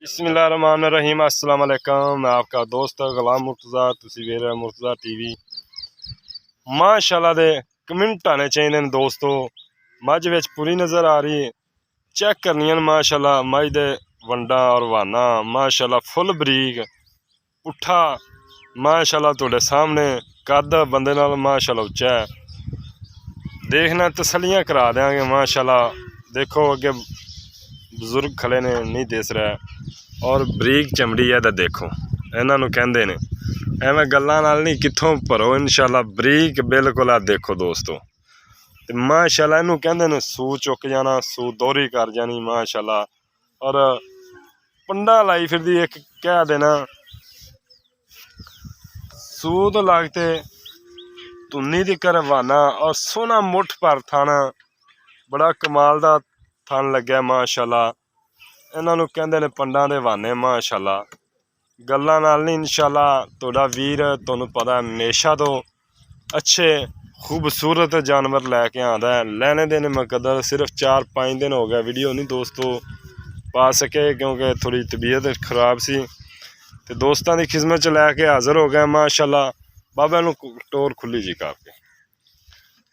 बिस्मिल्लाहिर्रहमानिर्रहीम अस्सलाम वालेकुम। मैं आपका दोस्त गुलाम मुर्तज़ा, तुसी वेख रहे मुर्तज़ा टीवी। माशाल्लाह दे कमेंट आने चाहिए दोस्तों। मझ विच पूरी नज़र आ रही है, चेक करनियां माशाल्लाह। मझ दे वंडा और वाना माशाल्लाह फुल बरीक पुट्ठा माशाल्लाह तुहाडे सामने कद बंदे नाल माशाल्लाह उच्चा है। देखना तसलियां करा देंगे माशाल्लाह। देखो अगे बुजुर्ग खड़े ने नहीं दिस रहा और बरीक चमड़ी है तो देखो इन्हों कहते ने एवं गल्लां नाल नहीं कित्थों भरो इंशाल्लाह बरीक बिल्कुल। आ देखो दोस्तों ते माशाल्लाह इनू कहते ने सू चुक जाना, सू दोहरी कर जानी माशाल्लाह। और पंडा लाई फिर दी एक कह देना सूद लागते तुन्नी दी करवाना और सोना मुठ पर थाना बड़ा कमाल दा थन लग्या माशाल्लाह। इन्हों कहते ने पंडा दे वाने माशाल्लाह। गल्लां नाल नहीं इंशाल्लाह तुहाडा वीर तुहानू पता हमेशा तो अच्छे खूबसूरत जानवर लैके आंदा है। लैने देने मुकद्दर सिर्फ 4-5 दिन हो गए वीडियो नहीं दोस्तों पा सके क्योंकि थोड़ी तबीयत खराब सी। तो दोस्तों की खिदमत च लैके हाज़र हो गए माशाल्लाह। बाबा नू टोर खुली जी करके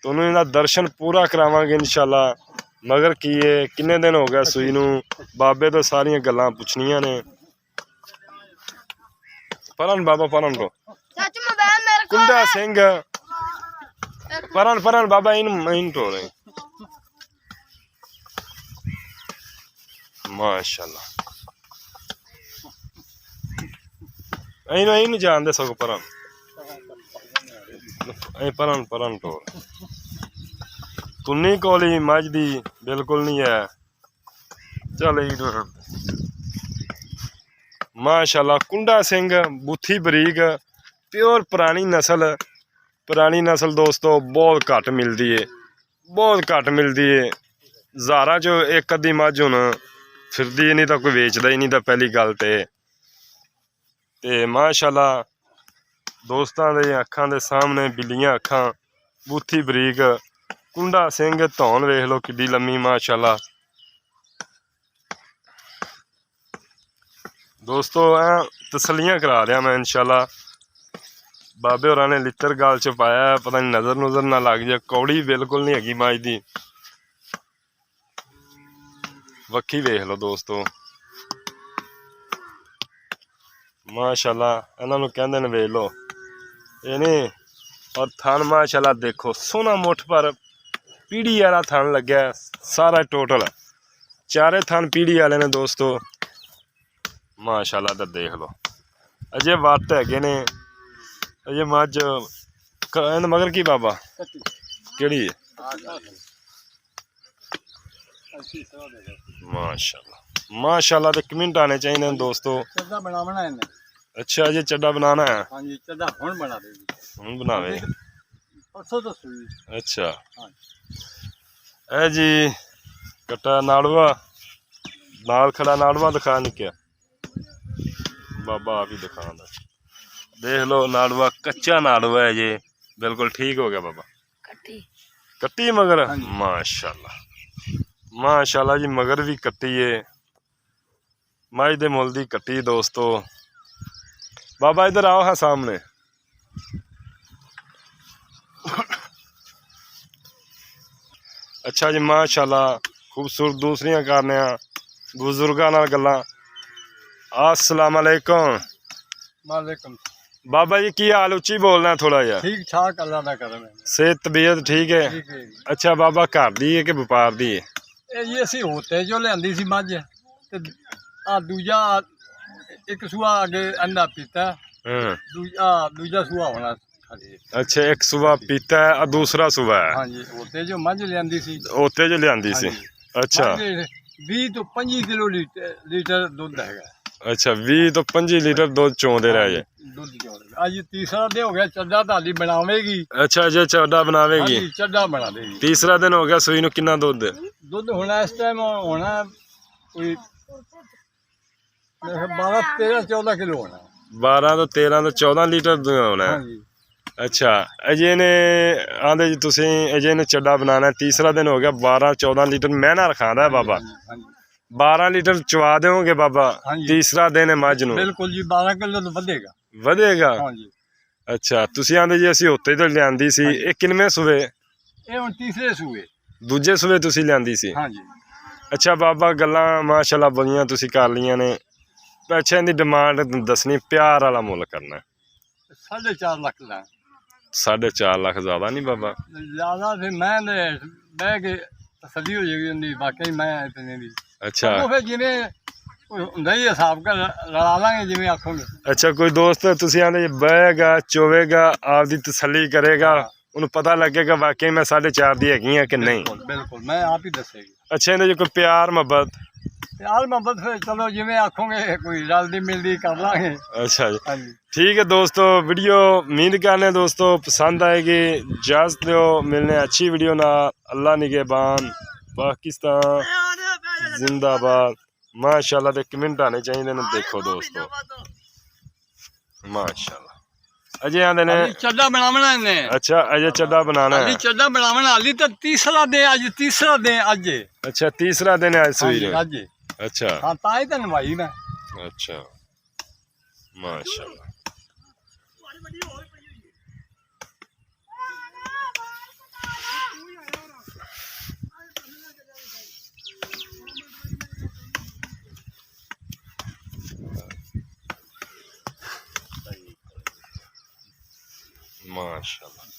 तुहानू इहदा दर्शन पूरा करावांगे इंशाल्लाह। मगर की है किन्ने दिन हो गए सूई नू, बाबे तो सारियां गल्लां पुछनियां ने। परन बाबा परन को कुंडा सिंह परन परन बाबा इन टो रहे माशाल्लाह। इन जानते सगो परन परन परन टोर तुन्नी कोली मझ दी बिल्कुल नहीं है। चल माशाल्लाह कुंडा सिंह बूथी बरीक प्योर पुरानी नस्ल दोस्तों बहुत घट मिलती है, बहुत घट मिलती है। ज़ारा चो एक अद्धी मझ हुण फिरदी नहीं तो कोई वेचदा ही नहीं। तो पहली गल ते माशाल्लाह दोस्तों दे अखां दे सामने बिल्लियां अखां बूथी बरीक कुंडा सिंह धौन वेख लो किड्डी लम्मी माशाल्लाह। दोस्तों तसलियां करा दिया मैं इंशाल्लाह। बाबे होरां ने लित्र गाल च पाया पता नहीं नज़र नुज़र ना लग जाए। कौड़ी बिल्कुल नहीं हैगी मझ दी। वक्खी वेख लो दोस्तों माशाल्लाह। इन्हों कहते ने वेख लो ये नहीं। और थान माशाल्लाह देखो सोना मुठ पर पीढ़ी वाला थान लग्या सारा टोटल चारे थान पीढ़ी वाले ने दोस्तों माशाल्लाह। तो देख लो अजे वट है ने अजे मझ मगर की बाबा केड़ी है माशाल्लाह माशाल्लाह। तो कमेंट आने चाहिए दोस्तों। अच्छा अजे चड्डा बनाना है हुण बनावे अच्छा है जी। कट्टा नाड़वा नाल खड़ा नाड़वा दिखा निक्या बाबा आप ही दिखा देख लो नाड़वा कच्चा नाड़वा है ये बिल्कुल ठीक हो गया बाबा। कट्टी मगर माशाल्लाह माशाल्लाह जी मगर भी कट्टी है मझ दे मुल दी कट्टी दोस्तों। बाबा इधर आओ हाँ सामने अच्छा जी माशाल्लाह खूबसूरत दूसरियां करने बुजुर्गों नाल गल्लां। अस्सलाम वालेकुम वालेकुम बाबा जी की हाल उच्ची बोलना थोड़ा जा। ठीक ठाक अल्लाह दा करम है। सेहत तबीयत ठीक है अच्छा बाबा घर दी है कि व्यापार दी है ये असी होते जो लियांदी सी मझ ते आ दूजा एक सूआ अगे अंडा पीता दूजा सूआ होना। अच्छा एक सुबह पीता है और दूसरा सुबह है। हाँ जी होते जो मझ लियांदी सी होते जो लियांदी सी अच्छा 20 तो 25 किलो लीटर दूध है। अच्छा 20 तो 25 लीटर दूध चोंदे रहे जे दूध आज तीसरा दिन हो गया चड्डा ताली बनावेगी। अच्छा अच्छा चड्डा बनावेगी चड्डा बना देगी। तीसरा दिन हो गया सुई नूं कितना दूध दूध होना इस टाइम होना कोई 12-13-14 किलो होना। 12 तो 13 तो 14 लीटर होना है। अच्छा अजे ने आंदे जी तुसीं अजे ने चड्डा बनाना है तीसरा दिन हो गया 12-14 लीटर मैना रखांदा है बाबा। 12 ਲੀਟਰ ਚਵਾ ਦਿਓਗੇ ਬਾਬਾ? ਹਾਂਜੀ। ਤੀਸਰਾ ਦਿਨ ਹੈ ਮੱਝ ਨੂੰ, ਬਿਲਕੁਲ ਜੀ 12 ਕਿਲੋ ਤੋਂ ਵਧੇਗਾ। ਵਧੇਗਾ? ਹਾਂਜੀ। ਅੱਛਾ, ਤੁਸੀਂ ਆਂਦੇ ਜੀ ਅਸੀਂ ਉੱਤੇ ਤੋਂ ਲਿਆਂਦੀ ਸੀ, ਇਹ ਕਿੰਨਵੇਂ ਸੂਏ? ਇਹ ਹੁਣ ਤੀਸਰੇ ਸੂਏ। ਦੂਜੇ ਸੂਏ ਤੁਸੀਂ ਲਿਆਂਦੀ ਸੀ? ਹਾਂਜੀ। ਅੱਛਾ ਬਾਬਾ, ਗੱਲਾਂ ਮਾਸ਼ਾਅੱਲਾ ਬੜੀਆਂ ਤੁਸੀਂ ਕਰ ਲਈਆਂ ਨੇ। ਅੱਛਾ, ਇਹਦੀ ਡਿਮਾਂਡ ਦੱਸਣੀ, ਪਿਆਰ ਵਾਲਾ ਮੁੱਲ ਕਰਨਾ। 4.5 ਲੱਖ ਦਾ। 4.5 ਲੱਖ ਜ਼ਿਆਦਾ ਨਹੀਂ ਬਾਬਾ? ਜ਼ਿਆਦਾ ਫਿਰ ਮੈਂ ਦੇ ਬਹਿ ਕੇ ਤਸੱਲੀ ਹੋ ਜਾਏਗੀ ਉਹਦੀ, ਵਾਕਈ ਮੈਂ ਇਤਨੇ ਦੀ। ਅੱਛਾ। ਉਹ ਫਿਰ ਜਿਵੇਂ ਹੁੰਦਾ ਹੀ ਹਿਸਾਬ ਕਰ ਲੜਾ ਲਾਂਗੇ ਜਿਵੇਂ ਆਖੋਗੇ। ਅੱਛਾ, ਕੋਈ ਦੋਸਤ ਤੁਸੀਂ ਆਂਦੇ ਬਹੇਗਾ ਚੋਵੇਗਾ ਆਪਦੀ ਤਸੱਲੀ ਕਰੇਗਾ, ਉਹਨੂੰ ਪਤਾ ਲੱਗੇਗਾ ਵਾਕਈ ਮੈਂ 4.5 ਦੀ ਹੈਗੀ ਆ ਕਿ ਨਹੀਂ। ਬਿਲਕੁਲ ਮੈਂ ਆਪ ਹੀ ਦੱਸੇਗੀ। ਅੱਛਾ, ਇਹਦੇ 'ਚ ਕੋਈ ਪਿਆਰ ਮੁਹੱਬਤ? ਪਿਆਰ ਮੁਹੱਬਤ ਫਿਰ ਚਲੋ ਜਿਵੇਂ ਆਖੋਗੇ, ਕੋਈ ਰਲਦੀ ਮਿਲਦੀ ਕਰ ਲਾਂਗੇ। ਅੱਛਾ ਜੀ, ਹਾਂਜੀ। ठीक है दोस्तों, वीडियो उम्मीद करने दोस्तों पसंद आएगी। इजाज़त दो, मिलने अच्छी वीडियो ना। अल्लाह निगहबान, पाकिस्तान जिंदाबाद। माशाल्लाह दे कमेंट आने चाहिए ने, देखो दोस्तों माशाल्लाह। अजय आंदे ने ਚੱਡਾ ਬਣਾਉਣਾ ਇਹਨੇ। अच्छा, अजय चड्डा बनाना है। ਚੱਡਾ ਬਣਾਉਣਾ ਹਾਲੀ ਤਾਂ ਤੀਸਰਾ ਦੇ ਅੱਜ, ਤੀਸਰਾ ਦੇ ਅੱਜ। अच्छा, तीसरा दिन है आज सुई में? ਅੱਜ। अच्छा ਹਾਂ ਤਾਂ ਹੀ ਤਾਂ ਨਵਾਈ ਮੈਂ। अच्छा माशाल्लाह। माशाल्लाह।